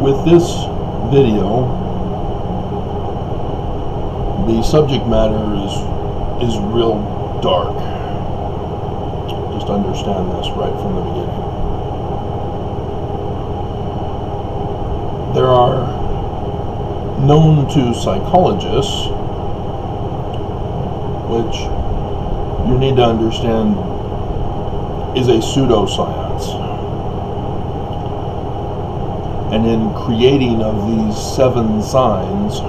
with this video, the subject matter is real dark. Just understand this right from the beginning. There are known to psychologists, which you need to understand is a pseudoscience. And in creating of these 7 signs,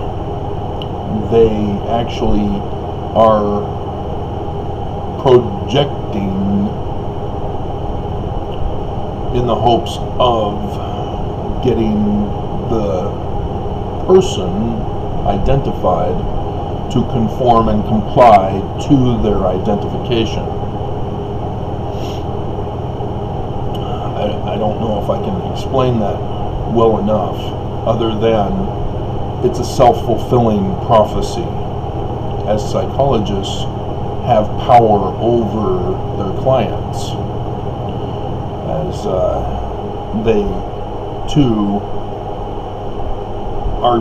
they actually are projecting in the hopes of getting the person identified to conform and comply to their identification. I don't know if I can explain that well enough, other than it's a self-fulfilling prophecy, as psychologists have power over their clients, as they too are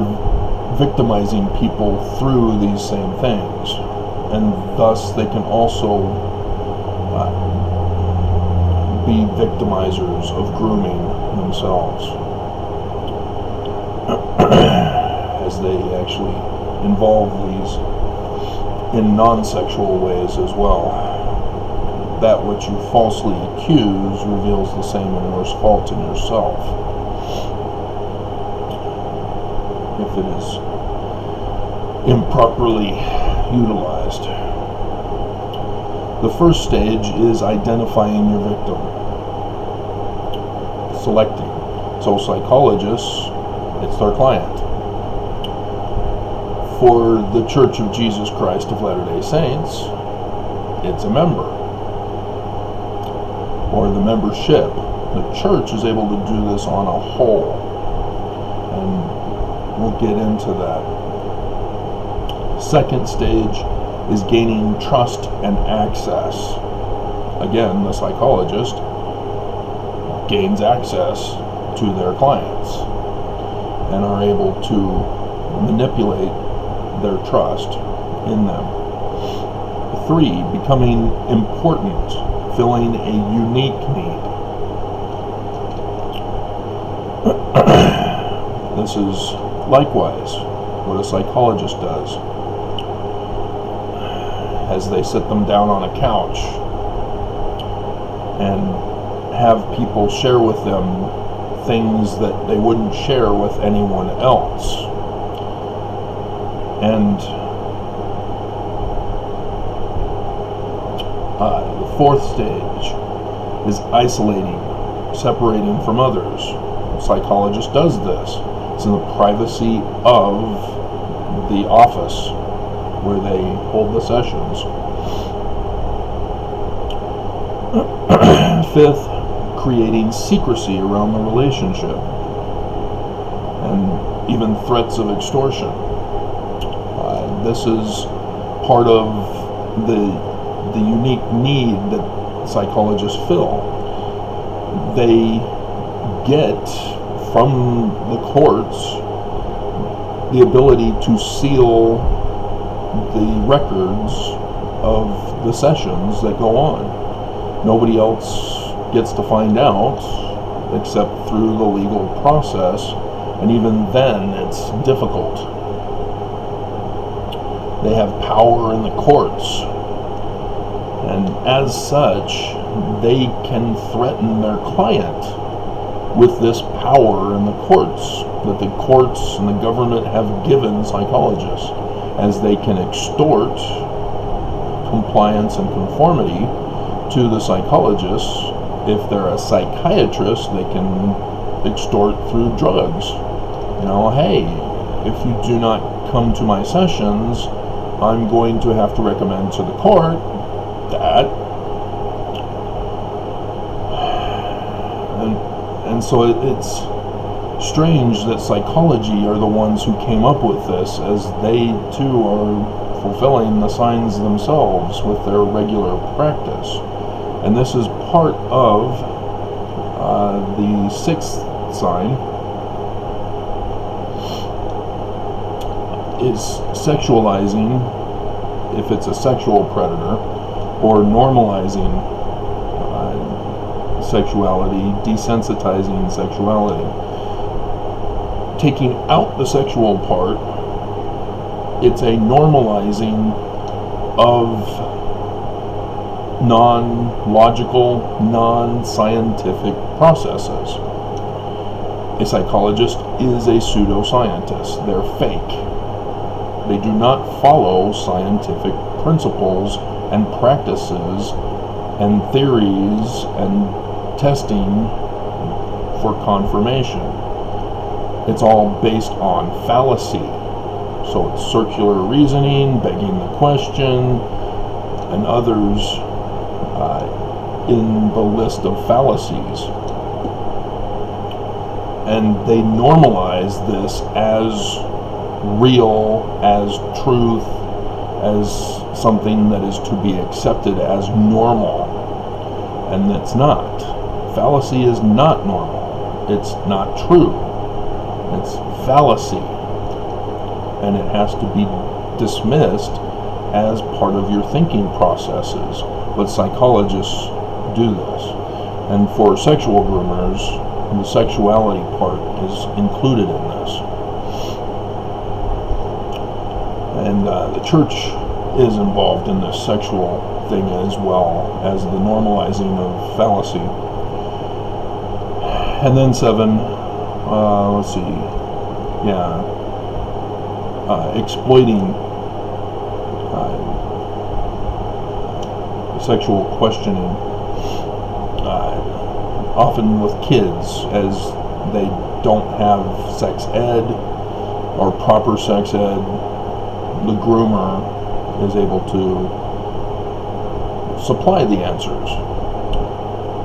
victimizing people through these same things, and thus they can also be victimizers of grooming themselves, as they actually involve these in non-sexual ways as well. That which you falsely accuse reveals the same and worse fault in yourself, if it is improperly utilized. The first stage is identifying your victim, selecting. So psychologists, it's their client. For the Church of Jesus Christ of Latter-day Saints, it's a member, or the membership. The church is able to do this on a whole, and we'll get into that. Second stage is gaining trust and access. Again, the psychologist gains access to their clients and are able to manipulate their trust in them. 3, becoming important, filling a unique need. This is likewise what a psychologist does, as they sit them down on a couch and have people share with them things that they wouldn't share with anyone else. And the 4th stage is isolating, separating from others. A psychologist does this. It's in the privacy of the office where they hold the sessions. 5th, creating secrecy around the relationship and even threats of extortion. This is part of the unique need that psychologists fill. They get from the courts the ability to seal the records of the sessions that go on. Nobody else gets to find out except through the legal process, and even then it's difficult. They have power in the courts, and as such, they can threaten their client with this power in the courts that the courts and the government have given psychologists, as they can extort compliance and conformity to the psychologists. If they're a psychiatrist, they can extort through drugs. You know, hey, if you do not come to my sessions, I'm going to have to recommend to the court that. And so it's strange that psychology are the ones who came up with this, as they too are fulfilling the signs themselves with their regular practice. And this is part of the 6th sign, is sexualizing, if it's a sexual predator, or normalizing sexuality, desensitizing sexuality. Taking out the sexual part, it's a normalizing of non-logical, non-scientific processes. A psychologist is a pseudoscientist. They're fake. They do not follow scientific principles and practices and theories and testing for confirmation. It's all based on fallacy. So it's circular reasoning, begging the question, and others in the list of fallacies. And they normalize this as real, as truth, as something that is to be accepted as normal. And it's not. Fallacy is not normal. It's not true. It's fallacy. And it has to be dismissed as part of your thinking processes. But psychologists do this. And for sexual groomers, the sexuality part is included in this. And the church is involved in this sexual thing as well as the normalizing of fallacy. And then 7, let's see, exploiting sexual questioning, often with kids, as they don't have sex ed or proper sex ed. The groomer is able to supply the answers.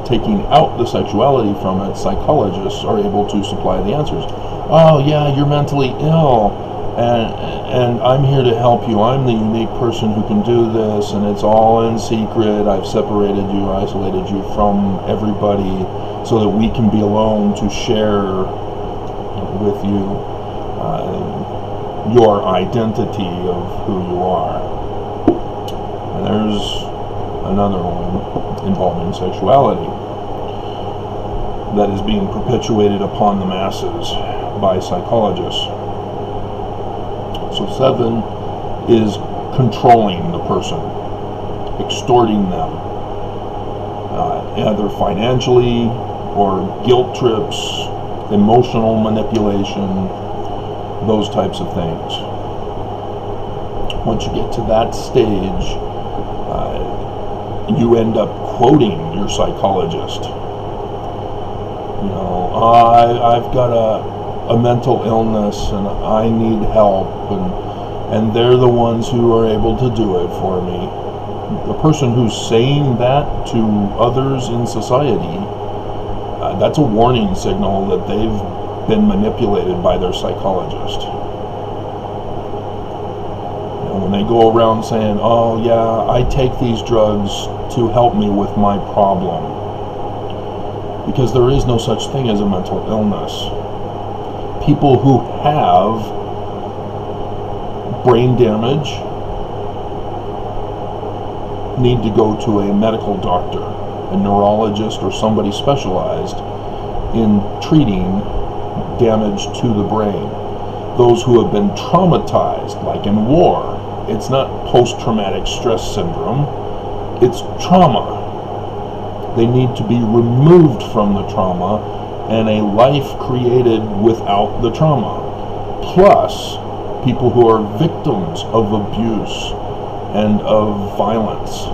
Taking out the sexuality from it, psychologists are able to supply the answers. Oh yeah, you're mentally ill, and I'm here to help you. I'm the unique person who can do this, and it's all in secret. I've separated you, isolated you from everybody so that we can be alone to share with you your identity of who you are. And there's another one involving sexuality that is being perpetuated upon the masses by psychologists. So 7 is controlling the person, extorting them, either financially or guilt trips, emotional manipulation, those types of things. Once you get to that stage, you end up quoting your psychologist. You know, I've got a mental illness and I need help, and they're the ones who are able to do it for me. The person who's saying that to others in society, that's a warning signal that they've been manipulated by their psychologist. And when they go around saying, oh yeah, I take these drugs to help me with my problem, because there is no such thing as a mental illness. People who have brain damage need to go to a medical doctor, a neurologist, or somebody specialized in treating damage to the brain. Those who have been traumatized, like in war, it's not post-traumatic stress syndrome, it's trauma. They need to be removed from the trauma and a life created without the trauma. Plus, people who are victims of abuse and of violence.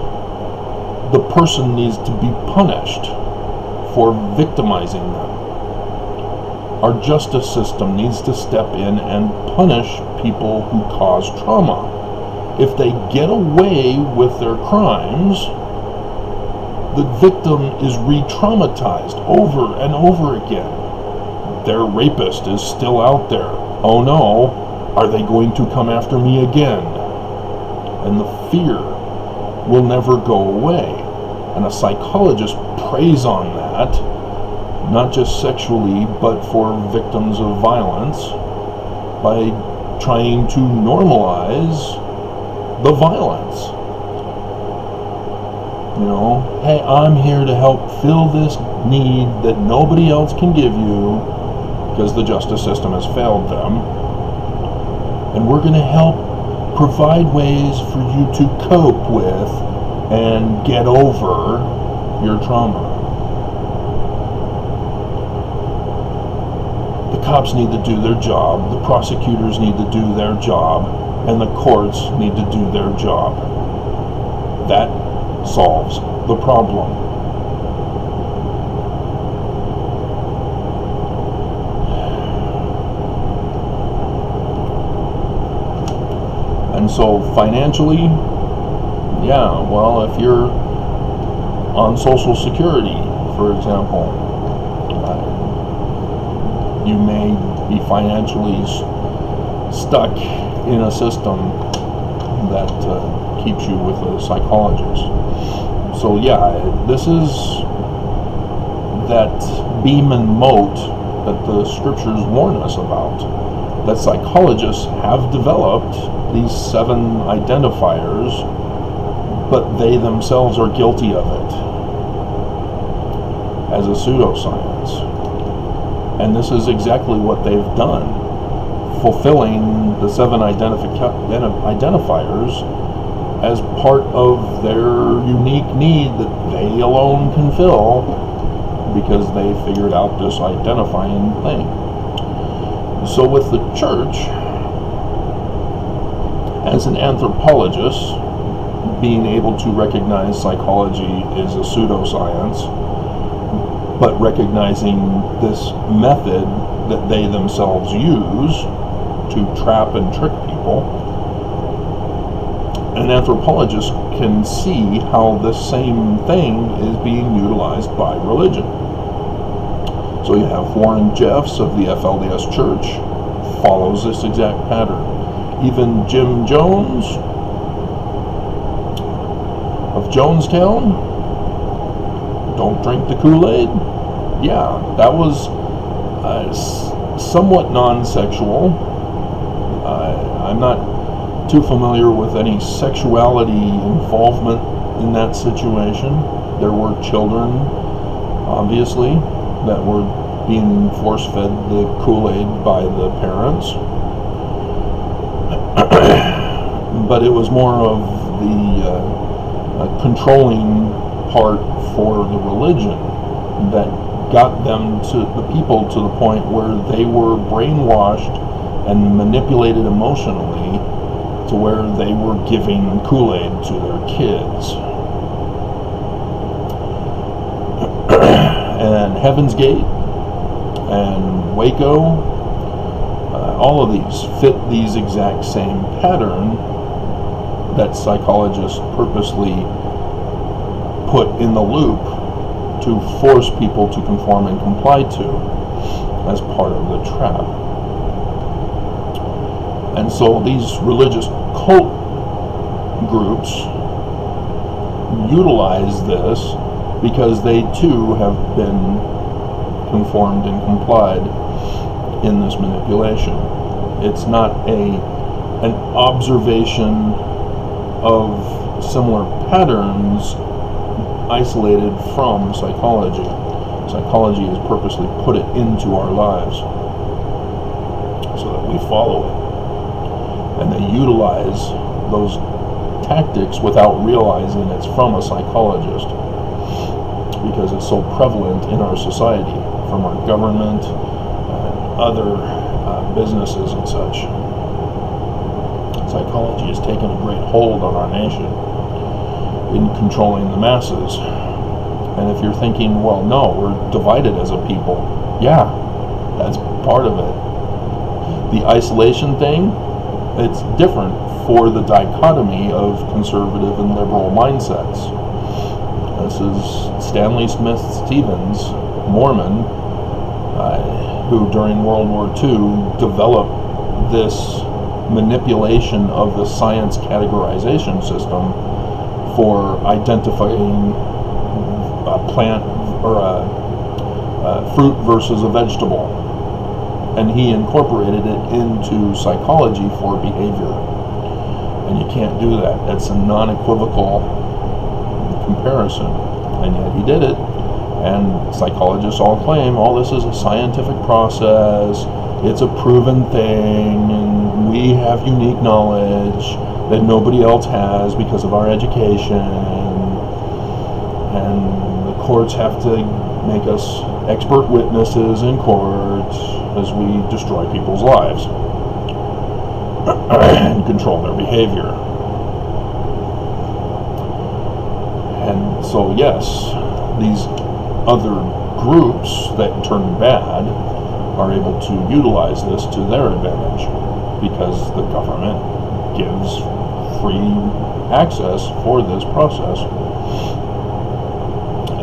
The person needs to be punished for victimizing them. Our justice system needs to step in and punish people who cause trauma. If they get away with their crimes, the victim is re-traumatized over and over again. Their rapist is still out there. Oh no, are they going to come after me again? And the fear will never go away. And a psychologist preys on that, not just sexually, but for victims of violence, by trying to normalize the violence. You know, hey, I'm here to help fill this need that nobody else can give you because the justice system has failed them. And we're going to help provide ways for you to cope with and get over your trauma. The cops need to do their job, the prosecutors need to do their job, and the courts need to do their job. That solves the problem. And so financially, yeah, well, if you're on Social Security, for example, you may be financially stuck in a system that keeps you with a psychologist. So yeah, this is that beam and moat that the scriptures warn us about, that psychologists have developed these 7 identifiers, but they themselves are guilty of it as a pseudoscience. And this is exactly what they've done, fulfilling the 7 identifiers as part of their unique need that they alone can fill because they figured out this identifying thing. So with the church, as an anthropologist, being able to recognize psychology is a pseudoscience, but recognizing this method that they themselves use to trap and trick people, an anthropologist can see how this same thing is being utilized by religion. So you have Warren Jeffs of the FLDS Church follows this exact pattern. Even Jim Jones of Jonestown, don't drink the Kool-Aid. Yeah, that was somewhat non-sexual. I'm not too familiar with any sexuality involvement in that situation. There were children, obviously, that were being force-fed the Kool-Aid by the parents. But it was more of the controlling part for the religion that got them to the people to the point where they were brainwashed and manipulated emotionally to where they were giving Kool-Aid to their kids. And Heaven's Gate and Waco, all of these fit these exact same pattern that psychologists purposely put in the loop to force people to conform and comply to as part of the trap. And so these religious cult groups utilize this because they too have been conformed and complied in this manipulation. It's not an observation of similar patterns isolated from psychology. Psychology has purposely put it into our lives so that we follow it. And they utilize those tactics without realizing it's from a psychologist, because it's so prevalent in our society, from our government and other businesses and such. Psychology has taken a great hold on our nation in controlling the masses. And if you're thinking, well, no, we're divided as a people, yeah, that's part of it. The isolation thing, it's different for the dichotomy of conservative and liberal mindsets. This is Stanley Smith Stevens, Mormon, who during World War II developed this manipulation of the science categorization system for identifying a plant or a fruit versus a vegetable. and he incorporated it into psychology for behavior. And you can't do that. It's a non-equivocal comparison. And yet he did it. And psychologists all claim, oh, this is a scientific process, it's a proven thing, and we have unique knowledge that nobody else has because of our education, and the courts have to make us expert witnesses in court as we destroy people's lives and control their behavior. And so yes, these other groups that turn bad are able to utilize this to their advantage because the government gives free access for this process.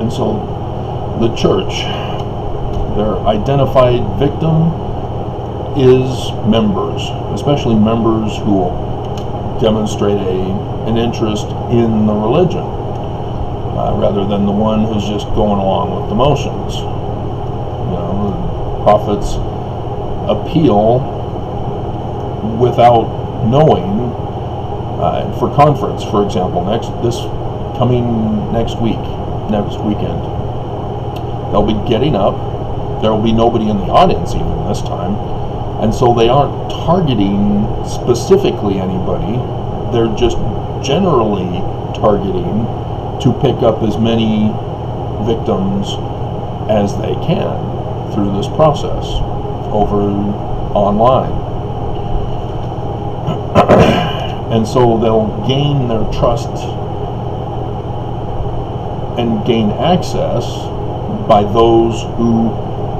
And so the church, their identified victim is members, especially members who demonstrate an interest in the religion, rather than the one who's just going along with the motions. You know, the prophets appeal without knowing. For conference, for example, next weekend, they'll be getting up. There will be nobody in the audience even this time, and so they aren't targeting specifically anybody. They're just generally targeting to pick up as many victims as they can through this process over online. And so they'll gain their trust and gain access by those who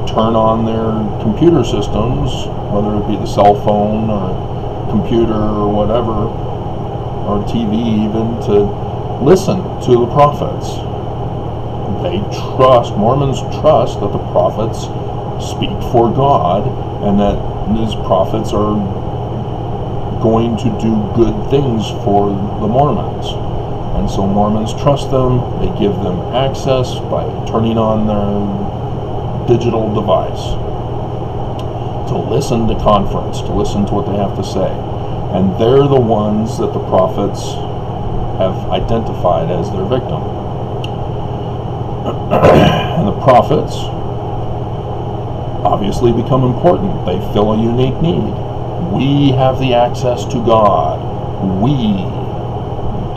turn on their computer systems, whether it be the cell phone or computer or whatever, or TV even, to listen to the prophets. Mormons trust that the prophets speak for God and that these prophets are going to do good things for the Mormons. And so Mormons trust them. They give them access by turning on their digital device to listen to conference, to listen to what they have to say. And they're the ones that the prophets have identified as their victim. And the prophets obviously become important. They fill a unique need. We have the access to God. We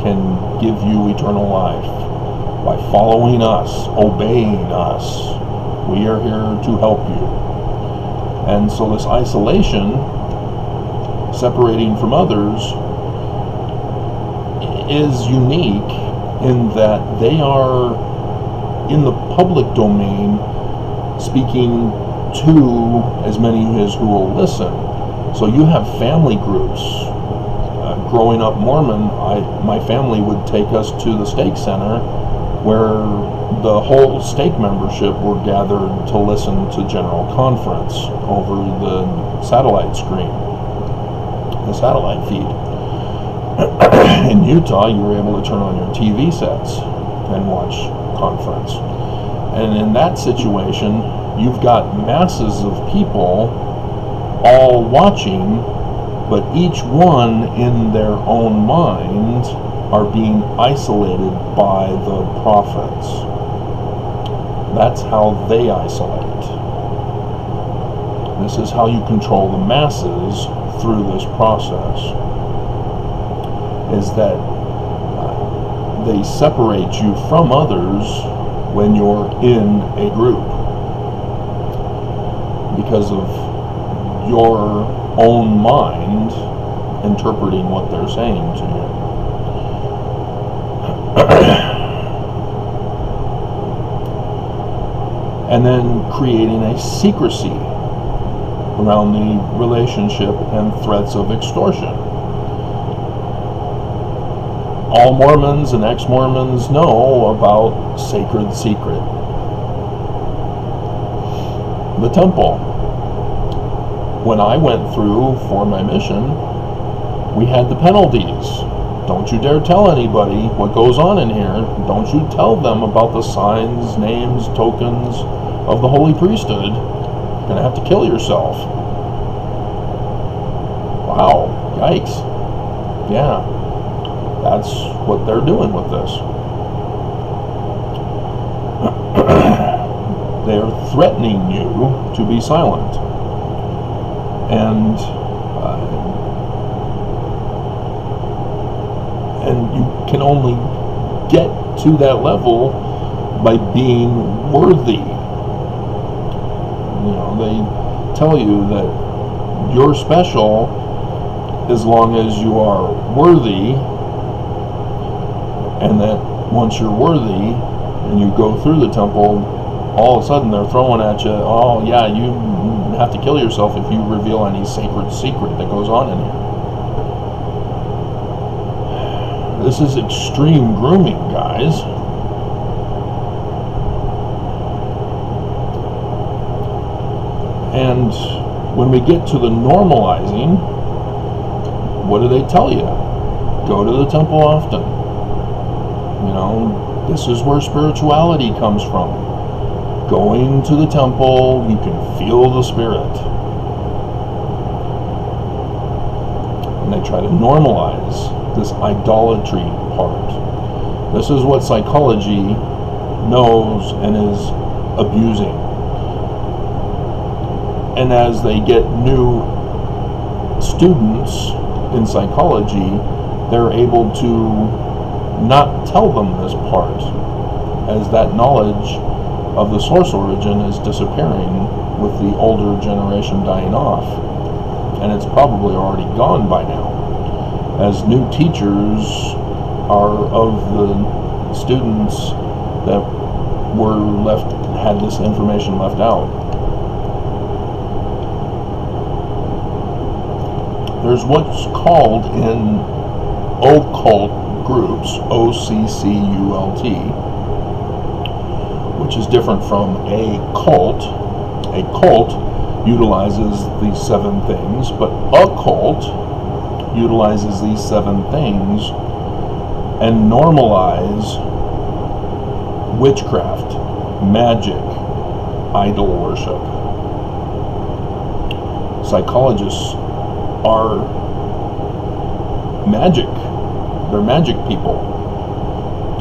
can give you eternal life by following us, obeying us. We are here to help you. And so this isolation, separating from others, is unique in that they are in the public domain speaking to as many as who will listen. So you have family groups. Growing up Mormon, my family would take us to the stake center where the whole stake membership were gathered to listen to general conference over the satellite screen, the satellite feed. In Utah, you were able to turn on your TV sets and watch conference. And in that situation, you've got masses of people all watching, but each one in their own mind are being isolated by the prophets. That's how they isolate. This is how you control the masses through this process, is that they separate you from others when you're in a group because of your own mind interpreting what they're saying to you. And then creating a secrecy around the relationship and threats of extortion. All Mormons and ex-Mormons know about sacred secret. The temple. When I went through for my mission, we had the penalties. Don't you dare tell anybody what goes on in here. Don't you tell them about the signs, names, tokens of the holy priesthood. You're going to have to kill yourself. Yikes. Yeah, that's what they're doing with this. They're threatening you to be silent. And you can only get to that level by being worthy. You know, they tell you that you're special as long as you are worthy, and that once you're worthy and you go through the temple, all of a sudden they're throwing at you, oh yeah, you have to kill yourself if you reveal any sacred secret that goes on in here. This is extreme grooming, guys. And when we get to the normalizing, what do they tell you? Go to the temple often. You know, this is where spirituality comes from. Going to the temple, you can feel the spirit. And they try to normalize this idolatry part. This is what psychology knows and is abusing. And as they get new students in psychology, they're able to not tell them this part, as that knowledge of the source origin is disappearing with the older generation dying off, and it's probably already gone by now, as new teachers are of the students that had this information left out. There's what's called in occult groups, O-C-C-U-L-T, which is different from a cult. A cult utilizes these 7 things, but occult utilizes these 7 things and normalize witchcraft, magic, idol worship. Psychologists are magic. They're magic people.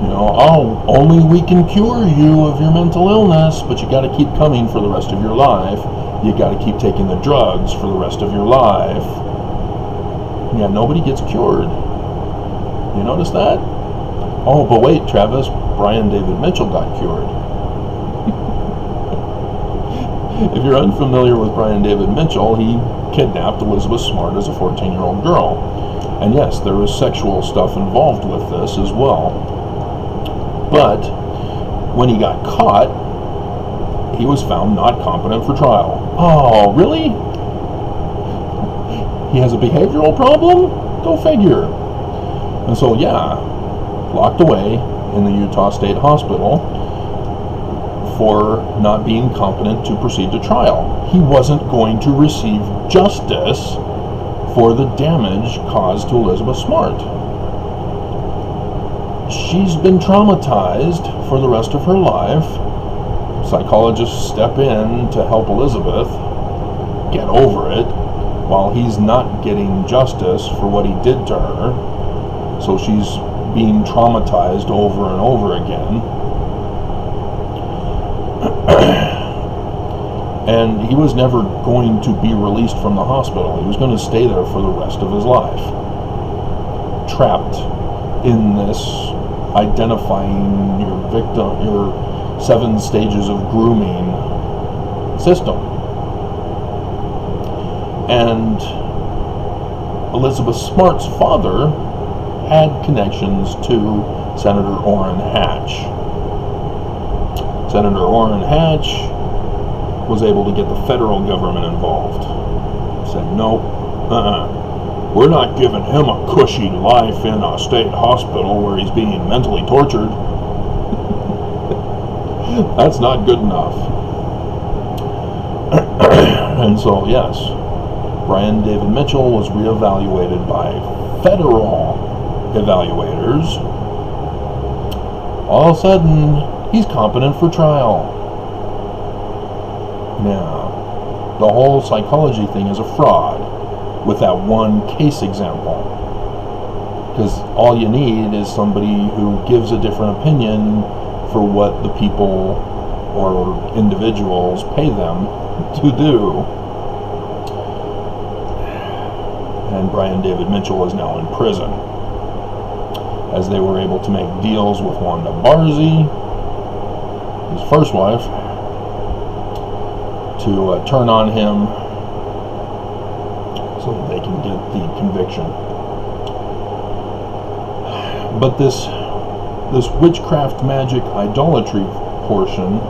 You know, oh, only we can cure you of your mental illness, but you got to keep coming for the rest of your life. You got to keep taking the drugs for the rest of your life. Yeah, nobody gets cured. You notice that? Oh, but wait, Travis, Brian David Mitchell got cured. If you're unfamiliar with Brian David Mitchell, he kidnapped Elizabeth Smart as a 14-year-old girl. And yes, there was sexual stuff involved with this as well. But when he got caught, he was found not competent for trial. Oh, really? He has a behavioral problem? Go figure. And so, yeah, locked away in the Utah State Hospital for not being competent to proceed to trial. He wasn't going to receive justice for the damage caused to Elizabeth Smart. She's been traumatized for the rest of her life. Psychologists step in to help Elizabeth get over it while he's not getting justice for what he did to her. So she's being traumatized over and over again. And he was never going to be released from the hospital. He was going to stay there for the rest of his life, trapped in this identifying your victim, your 7 stages of grooming system. And Elizabeth Smart's father had connections to Senator Orrin Hatch. Senator Orrin Hatch was able to get the federal government involved. Said, nope, we're not giving him a cushy life in a state hospital where he's being mentally tortured. That's not good enough. And so, yes, Brian David Mitchell was reevaluated by federal evaluators. All of a sudden, he's competent for trial. Now, the whole psychology thing is a fraud. with that one case example. Because all you need is somebody who gives a different opinion for what the people or individuals pay them to do. And Brian David Mitchell is now in prison, as they were able to make deals with Wanda Barzee, his first wife, to turn on him so that they can get the conviction. But this witchcraft, magic, idolatry portion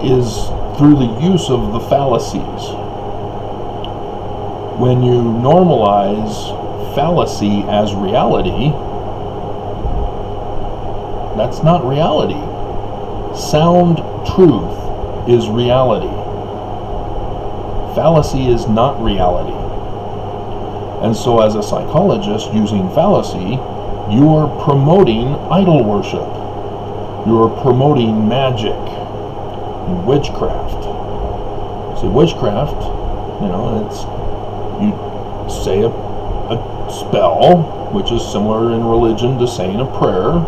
is through the use of the fallacies. When you normalize fallacy as reality, that's not reality. Sound truth is reality. Fallacy is not reality. And so as a psychologist using fallacy, you are promoting idol worship. You are promoting magic and witchcraft. See, witchcraft, it's, you say a spell, which is similar in religion to saying a prayer,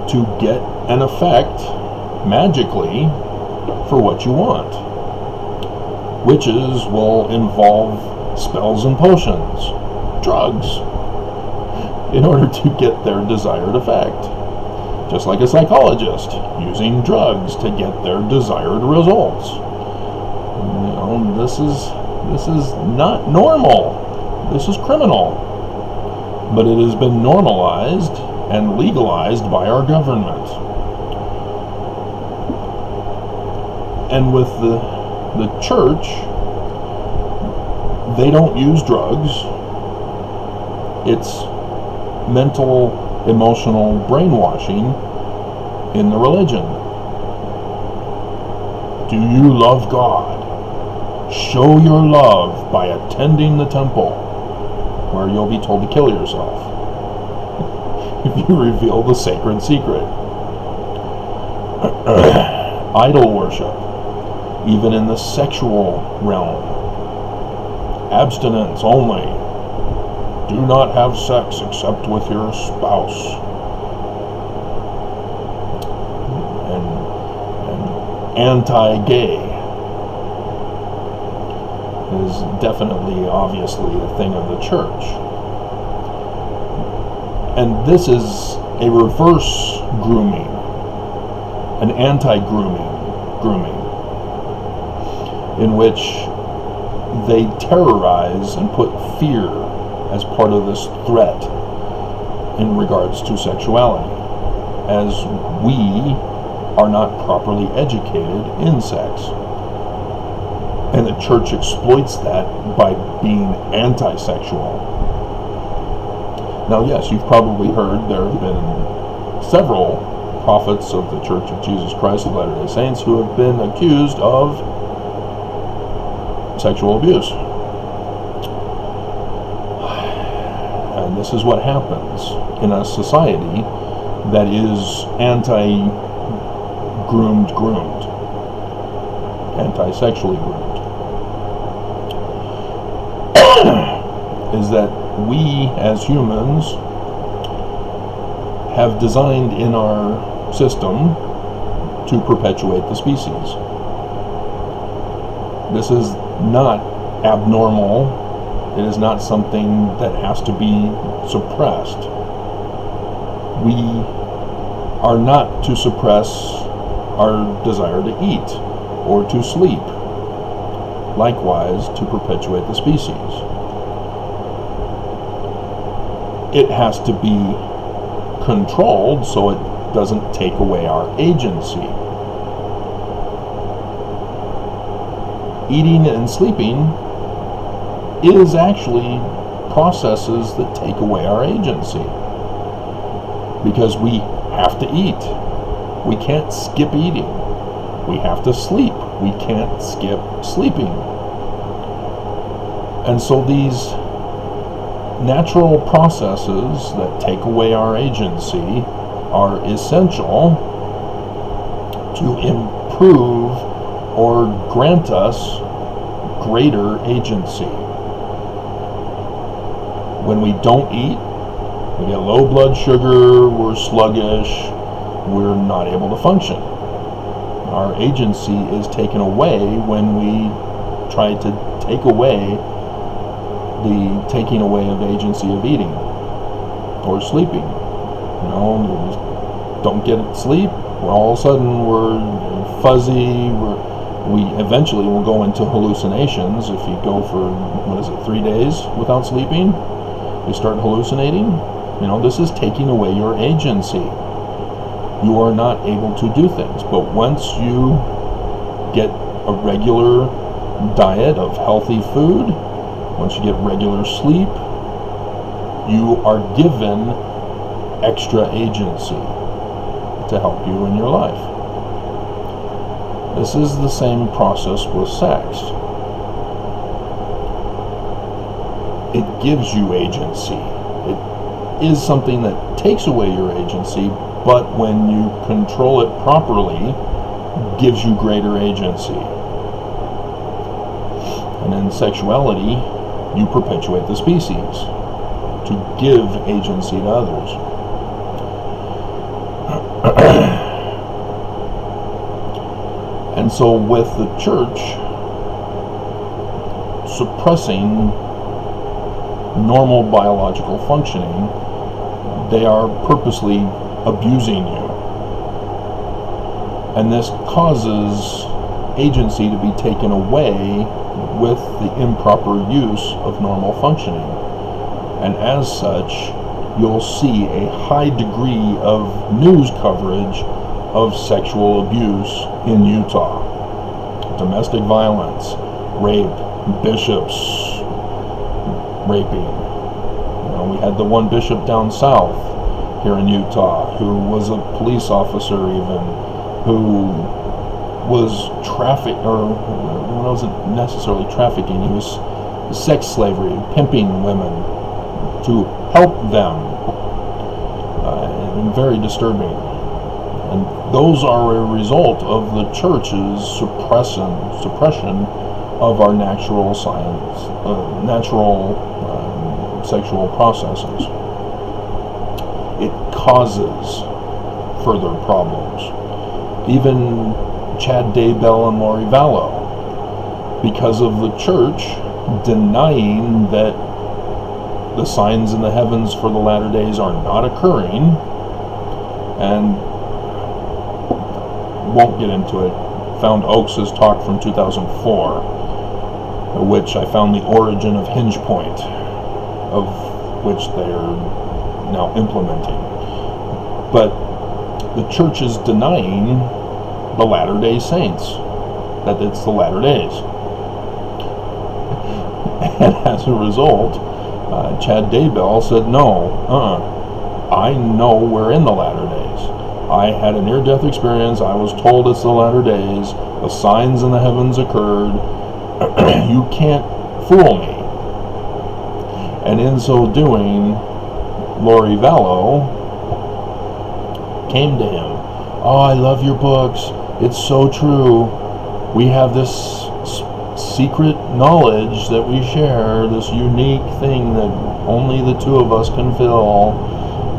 to get an effect magically for what you want. Witches will involve spells and potions, drugs, in order to get their desired effect. Just like a psychologist using drugs to get their desired results. This is not normal. This is criminal. But it has been normalized and legalized by our government. And with the church, they don't use drugs. It's mental, emotional brainwashing in the religion. Do you love God? Show your love by attending the temple, where you'll be told to kill yourself if you reveal the sacred secret. Idol worship, even in the sexual realm. Abstinence only. Do not have sex except with your spouse. And anti-gay is definitely, obviously, a thing of the church. And this is a reverse grooming, an anti-grooming, in which they terrorize and put fear as part of this threat in regards to sexuality, as we are not properly educated in sex. And the church exploits that by being anti-sexual. Now, yes, you've probably heard there have been several prophets of the Church of Jesus Christ of Latter-day Saints who have been accused of sexual abuse. And this is what happens in a society that is anti-groomed, anti-sexually groomed. Is that we as humans have designed in our system to perpetuate the species. This is not abnormal. It is not something that has to be suppressed. We are not to suppress our desire to eat or to sleep. Likewise, to perpetuate the species. It has to be controlled so it doesn't take away our agency. Eating and sleeping is actually processes that take away our agency, because we have to eat. We can't skip eating. We have to sleep. We can't skip sleeping. And so these natural processes that take away our agency are essential to improve or grant us greater agency. When we don't eat, we get low blood sugar, we're sluggish, we're not able to function. Our agency is taken away when we try to take away the taking away of agency of eating or sleeping. You know, we just don't get sleep. All of a sudden we're fuzzy. We eventually will go into hallucinations. If you go for 3 days without sleeping, you start hallucinating. You know, this is taking away your agency. You are not able to do things. But once you get a regular diet of healthy food, once you get regular sleep, you are given extra agency to help you in your life. This is the same process with sex. It gives you agency. It is something that takes away your agency, but when you control it properly, gives you greater agency. And in sexuality, you perpetuate the species to give agency to others. And so with the church suppressing normal biological functioning, they are purposely abusing you. And this causes agency to be taken away with the improper use of normal functioning. And as such, you'll see a high degree of news coverage of sexual abuse in Utah. Domestic violence, rape, bishops raping. You know, we had the one bishop down south here in Utah who was a police officer even, who was wasn't necessarily trafficking, he was sex slavery, pimping women to help them. And very disturbing. And those are a result of the church's suppression of our natural science, sexual processes. It causes further problems. Even Chad Daybell and Lori Vallow, because of the church denying that the signs in the heavens for the latter days are not occurring, and won't get into it. Found Oakes' talk from 2004, which I found the origin of Hinge Point, of which they are now implementing. But the church is denying the Latter-day Saints, that it's the latter days. And as a result, Chad Daybell said, no, I know we're in the latter days. I had a near-death experience. I was told it's the latter days. The signs in the heavens occurred. You can't fool me. And in so doing, Lori Vallow came to him. Oh, I love your books. It's so true. We have this secret knowledge that we share, this unique thing that only the two of us can fill.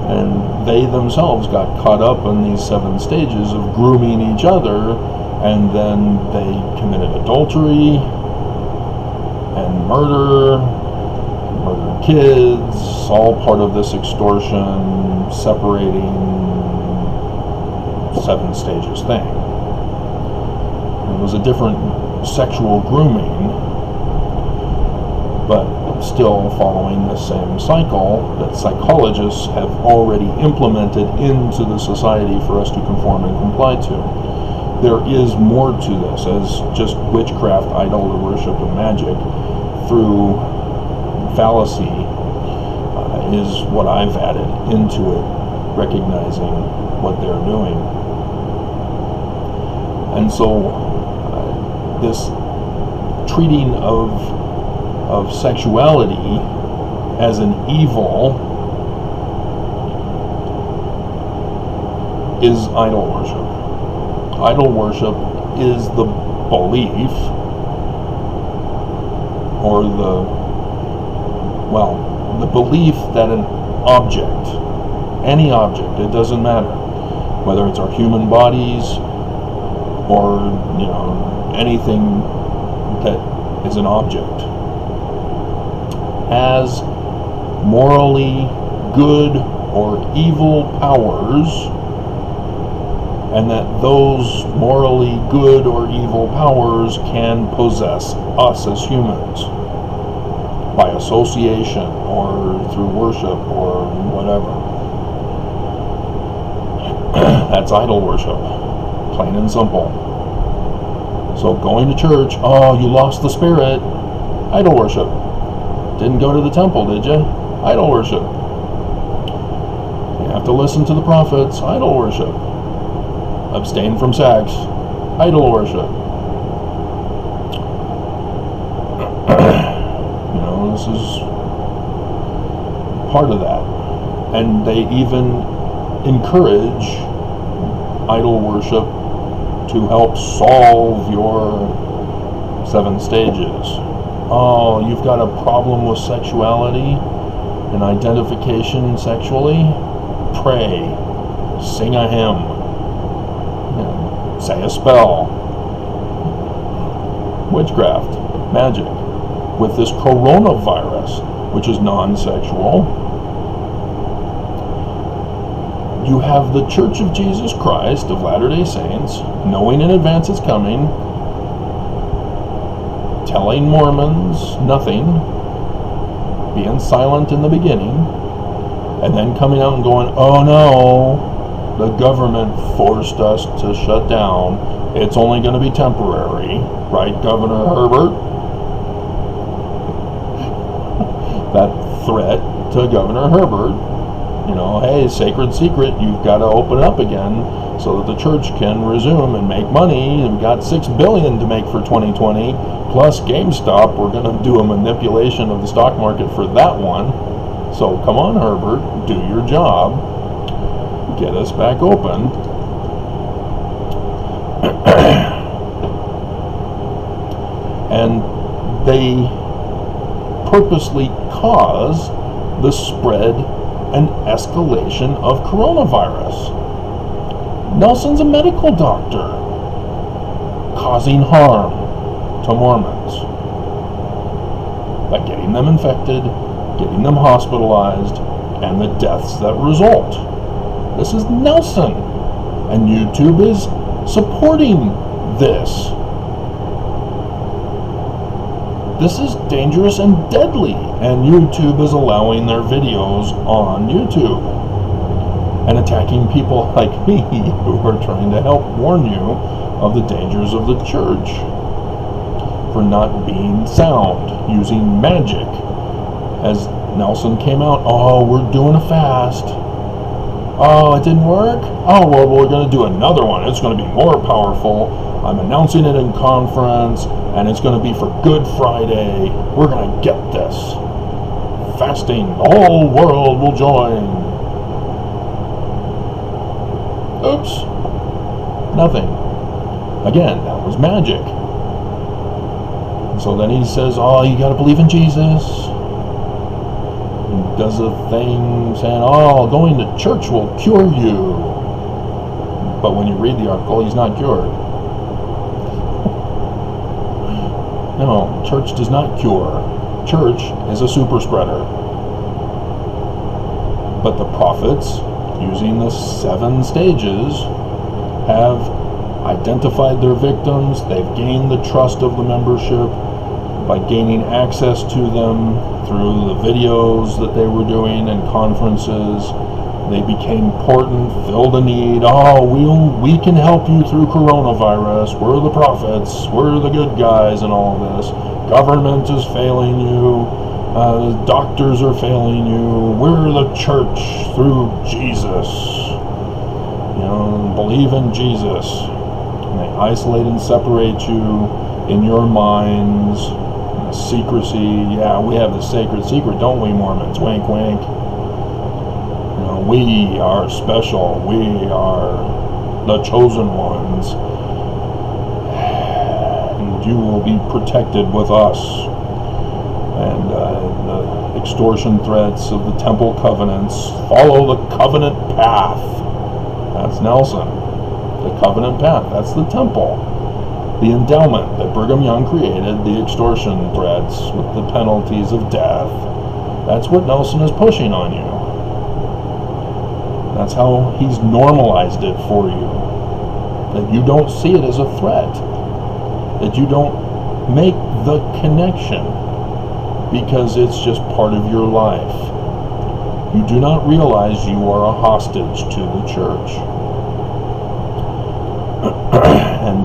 And they themselves got caught up in these 7 stages of grooming each other, and then they committed adultery and murdered kids, all part of this extortion, separating 7 stages thing. It was a different sexual grooming, but still following the same cycle that psychologists have already implemented into the society for us to conform and comply to. There is more to this as just witchcraft, idol worship, and magic through fallacy is what I've added into it, recognizing what they're doing. And so this treating of sexuality as an evil is idol worship. Idol worship is the belief or the belief that an object, any object, it doesn't matter, whether it's our human bodies or, anything that is an object, has morally good or evil powers, and that those morally good or evil powers can possess us as humans by association or through worship or whatever. That's idol worship, plain and simple. So going to church, oh, you lost the spirit, idol worship. Didn't go to the temple, did you? Idol worship. You have to listen to the prophets, idol worship. Abstain from sex, idol worship. This is part of that. And they even encourage idol worship to help solve your 7 stages. Oh, you've got a problem with sexuality and identification sexually? Pray, sing a hymn, say a spell, witchcraft, magic. With this coronavirus, which is non-sexual, you have the Church of Jesus Christ of Latter-day Saints, knowing in advance it's coming, telling Mormons nothing, being silent in the beginning, and then coming out and going, oh no, the government forced us to shut down. It's only going to be temporary. Right, Governor Herbert? That threat to Governor Herbert, hey, sacred secret, you've got to open up again so that the church can resume and make money. We've got $6 billion to make for 2020, plus GameStop. We're going to do a manipulation of the stock market for that one. So come on, Herbert, do your job. Get us back open. And they purposely cause the spread and escalation of coronavirus. Nelson's a medical doctor, causing harm to Mormons by getting them infected, getting them hospitalized, and the deaths that result. This is Nelson, and YouTube is supporting this. This is dangerous and deadly, and YouTube is allowing their videos on YouTube and attacking people like me who are trying to help warn you of the dangers of the church for not being sound, using magic. As Nelson came out, oh, we're doing a fast. Oh, it didn't work? Oh, well, we're going to do another one. It's going to be more powerful. I'm announcing it in conference, and it's going to be for Good Friday. We're going to get this. Fasting, the whole world will join. Oops. Nothing. Again, that was magic. And so then he says, oh, you got to believe in Jesus. He does a thing saying, oh, going to church will cure you. But when you read the article, he's not cured. No, church does not cure. Church is a super spreader. But the prophets, using the 7 stages, have identified their victims. They've gained the trust of the membership by gaining access to them through the videos that they were doing and conferences. They became important, filled a need. Oh, we can help you through coronavirus. We're the prophets. We're the good guys and all this. Government is failing you. Doctors are failing you. We're the church through Jesus. Believe in Jesus. And they isolate and separate you in your minds. Secrecy. Yeah, we have the sacred secret, don't we, Mormons? Wink, wink. We are special. We are the chosen ones. And you will be protected with us. and the extortion threats of the temple covenants. Follow the covenant path. That's Nelson. The covenant path. That's the temple. The endowment that Brigham Young created, the extortion threats with the penalties of death. That's what Nelson is pushing on you. That's how he's normalized it for you. That you don't see it as a threat. That you don't make the connection because it's just part of your life. You do not realize you are a hostage to the church. And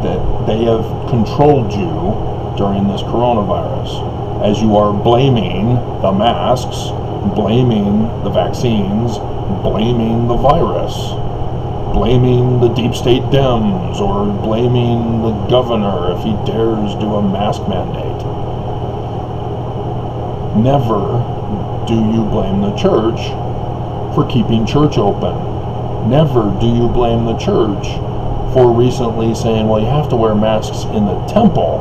that they have controlled you during this coronavirus, as you are blaming the masks, blaming the vaccines, blaming the virus, blaming the deep state Dems, or blaming the governor if he dares do a mask mandate. Never do you blame the church for keeping church open. Never do you blame the church for recently saying, well, you have to wear masks in the temple.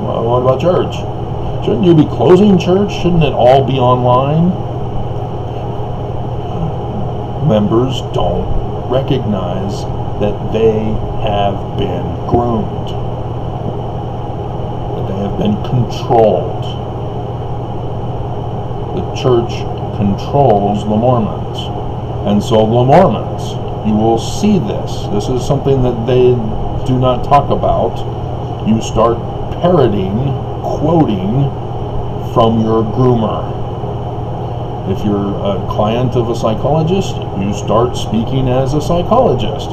Well, what about church? Shouldn't you be closing church? Shouldn't it all be online? Members don't recognize that they have been groomed, that they have been controlled. The church controls the Mormons, and so the Mormons, you will see this. This is something that they do not talk about. You start parroting, quoting from your groomer. If you're a client of a psychologist, you start speaking as a psychologist.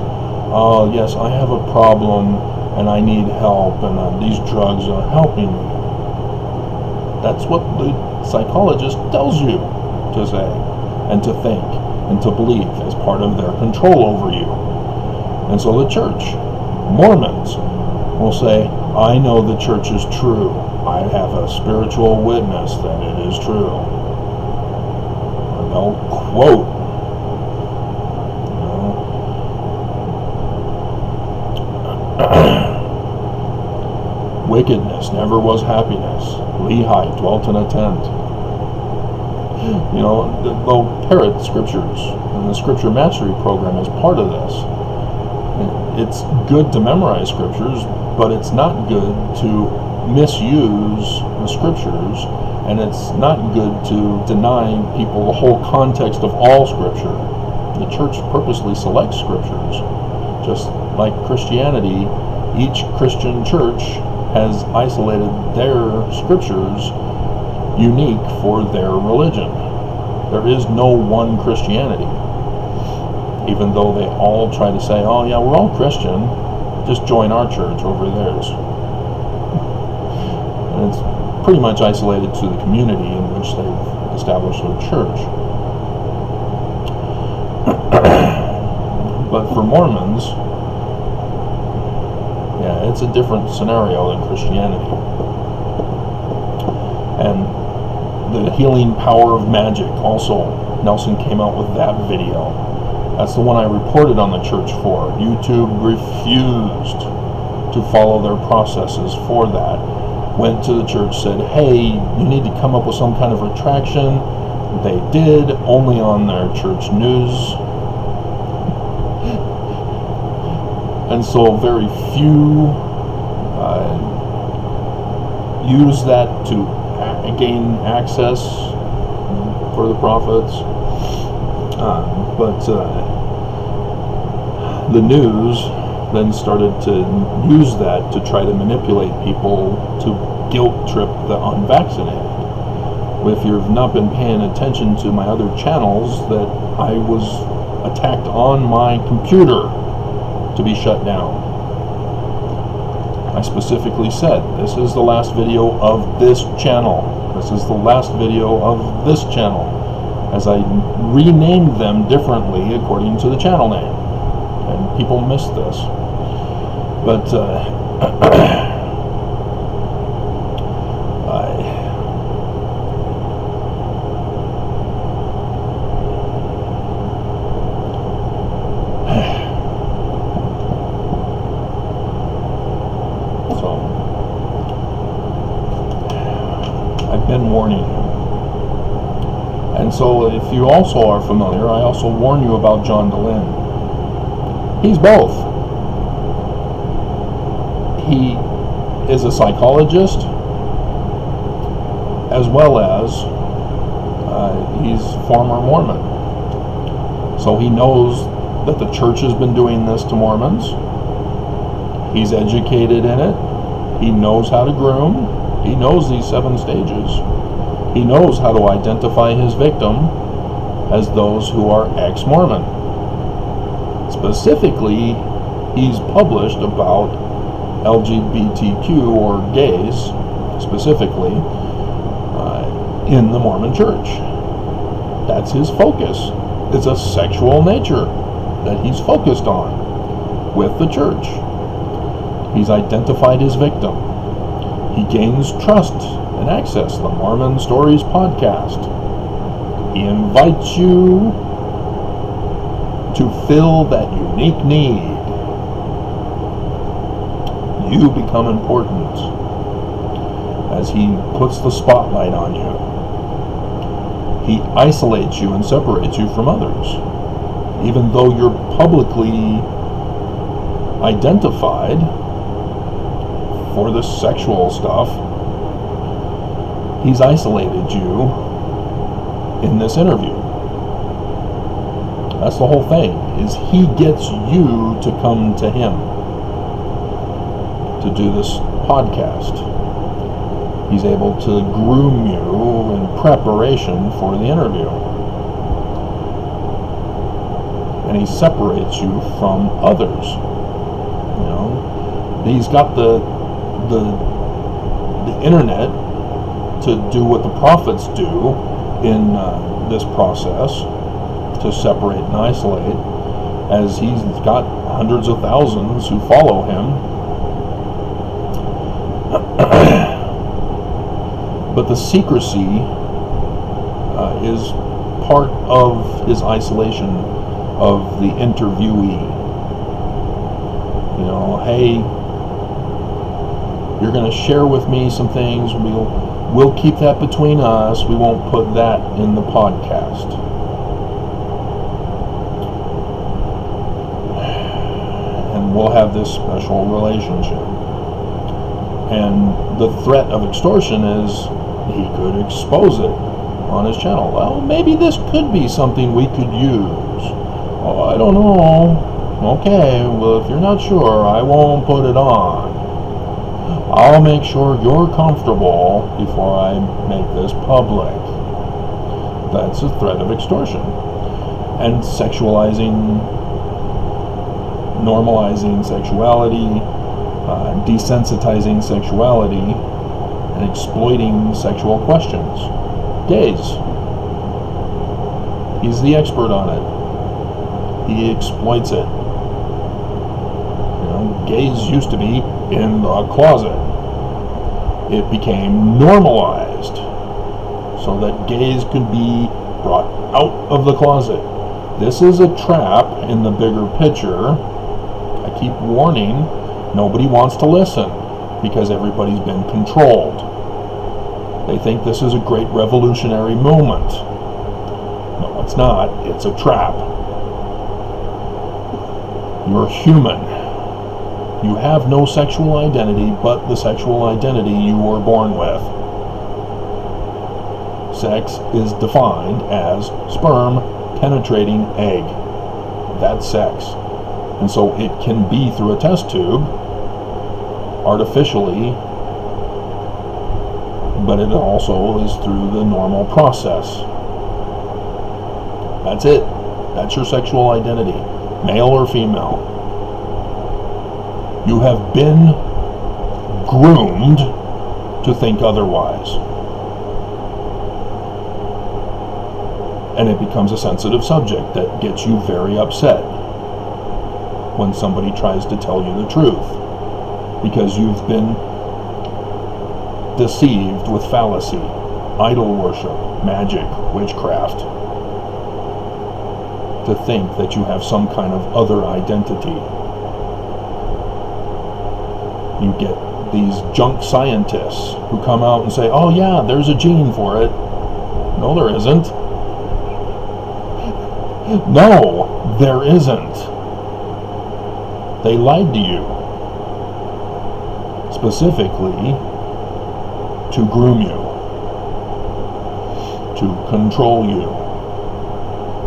Oh, yes, I have a problem and I need help, and these drugs are helping me. That's what the psychologist tells you to say and to think and to believe as part of their control over you. And so the church, Mormons, will say, I know the church is true. I have a spiritual witness that it is true. And they'll quote, wickedness never was happiness. Lehi dwelt in a tent. They'll parrot scriptures, and the scripture mastery program is part of this. It's good to memorize scriptures, but it's not good to misuse the scriptures, and it's not good to deny people the whole context of all scripture. The church purposely selects scriptures. Just like Christianity, each Christian church has isolated their scriptures unique for their religion. There is no one Christianity, even though they all try to say, oh yeah, we're all Christian, just join our church over theirs. And it's pretty much isolated to the community in which they've established their church. But for Mormons, yeah, it's a different scenario than Christianity. And the healing power of magic, also, Nelson came out with that video. That's the one I reported on the church for. YouTube refused to follow their processes for that. Went to the church, said, hey, you need to come up with some kind of retraction. They did, only on their church news. And so very few use that to gain access for the prophets. But the news then started to use that to try to manipulate people to guilt trip the unvaccinated. If you've not been paying attention to my other channels, that I was attacked on my computer to be shut down. I specifically said, this is the last video of this channel. This is the last video of this channel, as I renamed them differently according to the channel name. And people miss this. But I've been warning you. And so if you also are familiar, I also warn you about John DeLynn. He's both. He is a psychologist, as well as he's former Mormon. So he knows that the church has been doing this to Mormons. He's educated in it. He knows how to groom. He knows these 7 stages. He knows how to identify his victim as those who are ex-Mormon. Specifically, he's published about LGBTQ, or gays, specifically, in the Mormon church. That's his focus. It's a sexual nature that he's focused on with the church. He's identified his victim. He gains trust and access. The Mormon Stories podcast. He invites you to fill that unique need. You become important as he puts the spotlight on you. He isolates you and separates you from others. Even though you're publicly identified for the sexual stuff, he's isolated you in this interview. That's the whole thing, is he gets you to come to him to do this podcast. He's able to groom you in preparation for the interview. And he separates you from others. You know, he's got the internet to do what the prophets do in this process, to separate and isolate, as he's got hundreds of thousands who follow him. But the secrecy is part of his isolation of the interviewee. You know, hey, you're going to share with me some things. We'll keep that between us. We won't put that in the podcast. And we'll have this special relationship. And the threat of extortion is he could expose it on his channel. Well, maybe this could be something we could use. Oh, I don't know. Okay, well, if you're not sure, I won't put it on. I'll make sure you're comfortable before I make this public. That's a threat of extortion. And sexualizing, normalizing sexuality, desensitizing sexuality, and exploiting sexual questions. Gays. He's the expert on it. He exploits it. You know, gays used to be in the closet. It became normalized so that gays could be brought out of the closet. This is a trap in the bigger picture. I keep warning. Nobody wants to listen because everybody's been controlled. They think this is a great revolutionary moment. No, it's not. It's a trap. You're human. You have no sexual identity but the sexual identity you were born with. Sex is defined as sperm penetrating egg. That's sex. And so it can be through a test tube, artificially, but it also is through the normal process. That's it. That's your sexual identity, male or female. You have been groomed to think otherwise. And it becomes a sensitive subject that gets you very upset when somebody tries to tell you the truth, because you've been deceived with fallacy, idol worship, magic, witchcraft, to think that you have some kind of other identity. You get these junk scientists who come out and say, oh yeah, there's a gene for it. No, there isn't. No, there isn't. They lied to you. Specifically to groom you, to control you.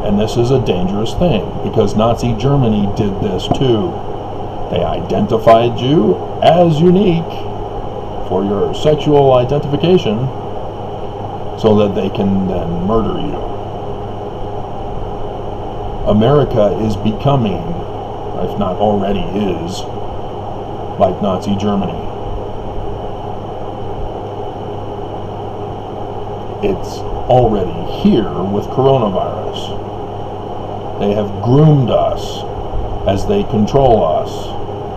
And this is a dangerous thing, because Nazi Germany did this too. They identified you as unique for your sexual identification so that they can then murder you. America is becoming, if not already is, like Nazi Germany. It's already here with coronavirus. They have groomed us as they control us,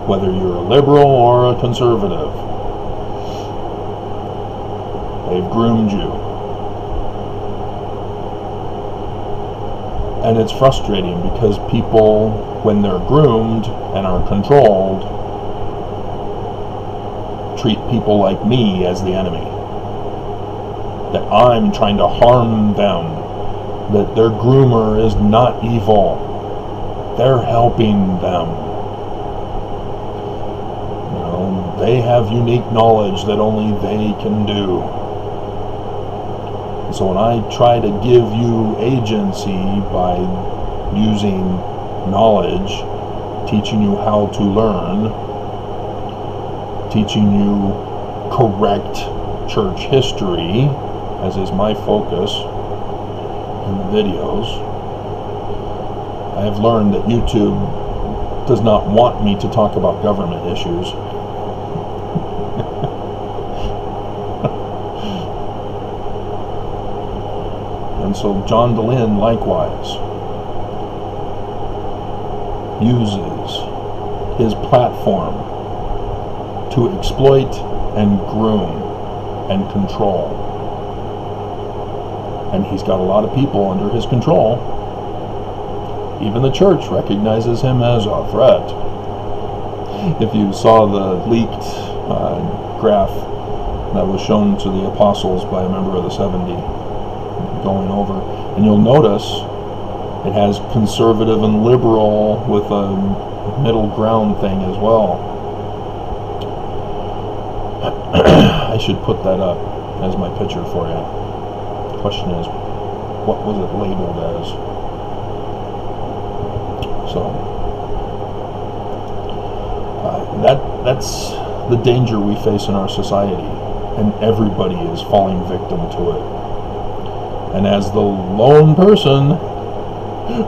whether you're a liberal or a conservative. They've groomed you. And it's frustrating because people, when they're groomed and are controlled, treat people like me as the enemy. That I'm trying to harm them. That their groomer is not evil. They're helping them. You know, they have unique knowledge that only they can do. So when I try to give you agency by using knowledge, teaching you how to learn, teaching you correct church history, as is my focus in the videos, I have learned that YouTube does not want me to talk about government issues. And so John DeLynn likewise uses his platform to exploit and groom and control. And he's got a lot of people under his control. Even the church recognizes him as a threat. If you saw the leaked graph that was shown to the apostles by a member of the 70 going over, and you'll notice it has conservative and liberal with a middle ground thing as well. I should put that up as my picture for you. Question is, what was it labeled as? So that's the danger we face in our society, and everybody is falling victim to it. And as the lone person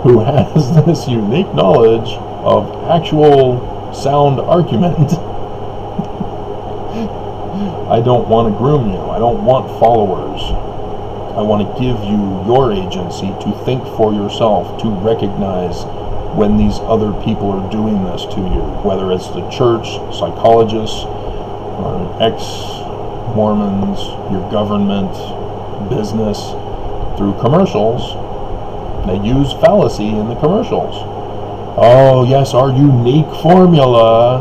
who has this unique knowledge of actual sound argument, I don't want to groom you. I don't want followers. I want to give you your agency to think for yourself, to recognize when these other people are doing this to you, whether it's the church, psychologists, or ex-Mormons, your government, business, through commercials. They use fallacy in the commercials. Oh yes, our unique formula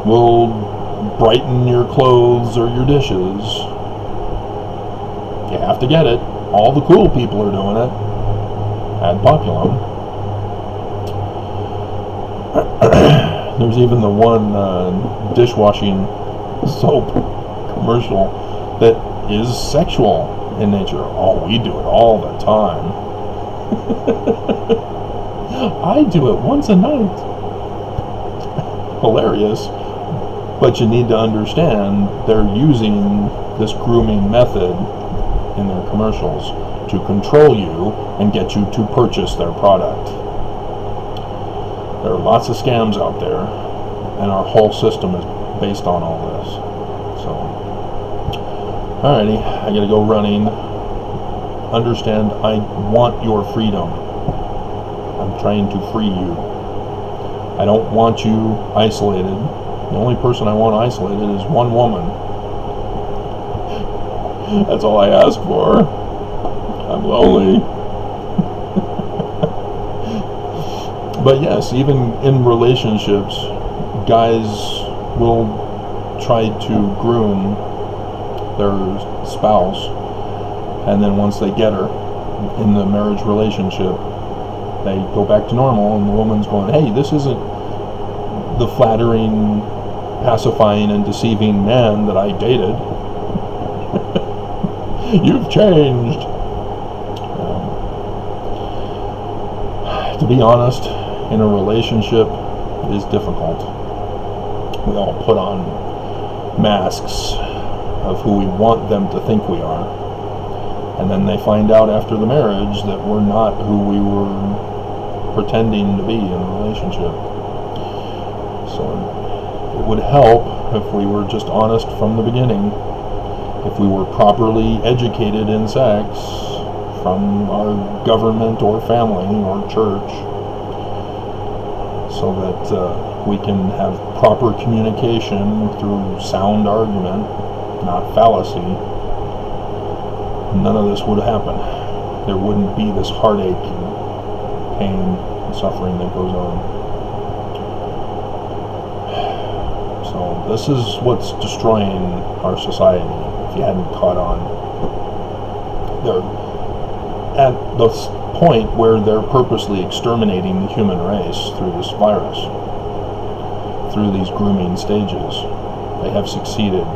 will brighten your clothes or your dishes. You have to get it. All the cool people are doing it. Ad populum. There's even the one dishwashing soap commercial that is sexual in nature. Oh, we do it all the time. I do it once a night. Hilarious. But you need to understand they're using this grooming method in their commercials to control you and get you to purchase their product. There are lots of scams out there, and our whole system is based on all this. So, alrighty, I gotta go running. Understand, I want your freedom. I'm trying to free you. I don't want you isolated. The only person I want isolated is one woman. That's all I ask for. I'm lonely. But yes, even in relationships, guys will tried to groom their spouse, and then once they get her in the marriage relationship, they go back to normal, and the woman's going, hey, this isn't the flattering, pacifying, and deceiving man that I dated. You've changed. To be honest, in a relationship, it is difficult. We all put on masks of who we want them to think we are, and then they find out after the marriage that we're not who we were pretending to be in a relationship. So it would help if we were just honest from the beginning, if we were properly educated in sex from our government or family or church, so that we can have proper communication through sound argument, not fallacy. None of this would happen. There wouldn't be this heartache and pain and suffering that goes on. So this is what's destroying our society, if you hadn't caught on. They're at the point where they're purposely exterminating the human race through this virus, through these grooming stages. They have succeeded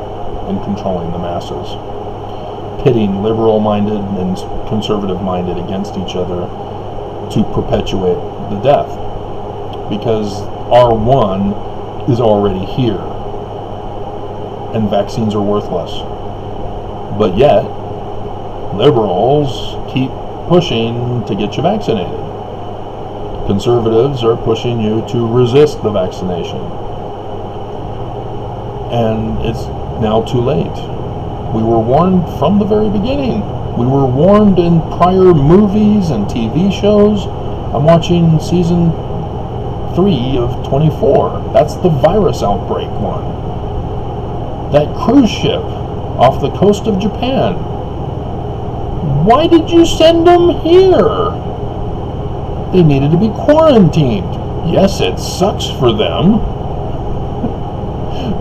in controlling the masses, pitting liberal-minded and conservative-minded against each other to perpetuate the death, because R1 is already here, and vaccines are worthless. But yet, liberals keep pushing to get you vaccinated. Conservatives are pushing you to resist the vaccination. And it's now too late. We were warned from the very beginning. We were warned in prior movies and TV shows. I'm watching season 3 of 24. That's the virus outbreak one. That cruise ship off the coast of Japan. Why did you send them here? They needed to be quarantined. Yes, it sucks for them.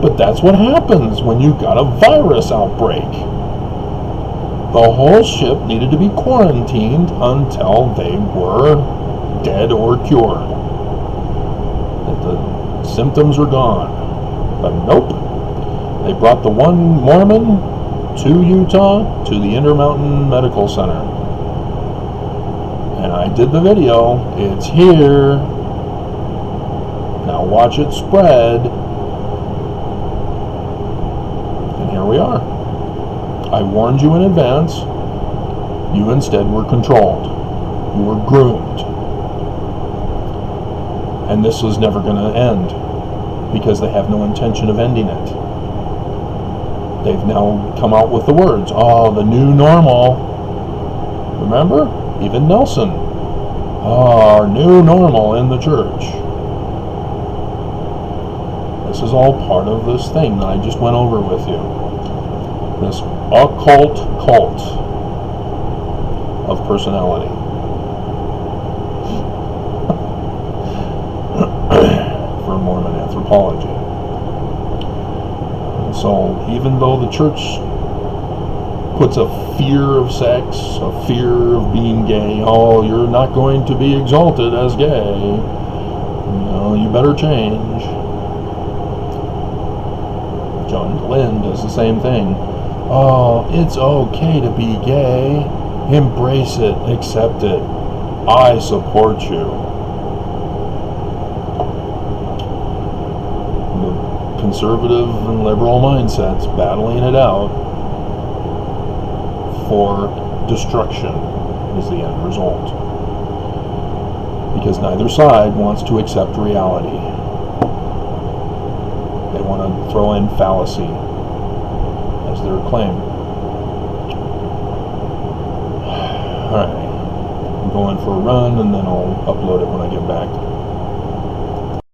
But that's what happens when you got a virus outbreak. The whole ship needed to be quarantined until they were dead or cured. That the symptoms are gone. But nope. They brought the one Mormon to Utah, to the Intermountain Medical Center. And I did the video. It's here. Now watch it spread. And here we are. I warned you in advance. You instead were controlled. You were groomed. And this was never going to end, because they have no intention of ending it. They've now come out with the words, oh, the new normal. Remember? Even Nelson. Oh, our new normal in the church. This is all part of this thing that I just went over with you. This occult cult of personality. For Mormon anthropology. So even though the church puts a fear of sex, a fear of being gay, oh, you're not going to be exalted as gay, you better change. John Glenn does the same thing. Oh, it's okay to be gay. Embrace it, accept it. I support you. Conservative and liberal mindsets battling it out for destruction is the end result, because neither side wants to accept reality. They want to throw in fallacy as their claim. Alright, I'm going for a run, and then I'll upload it when I get back.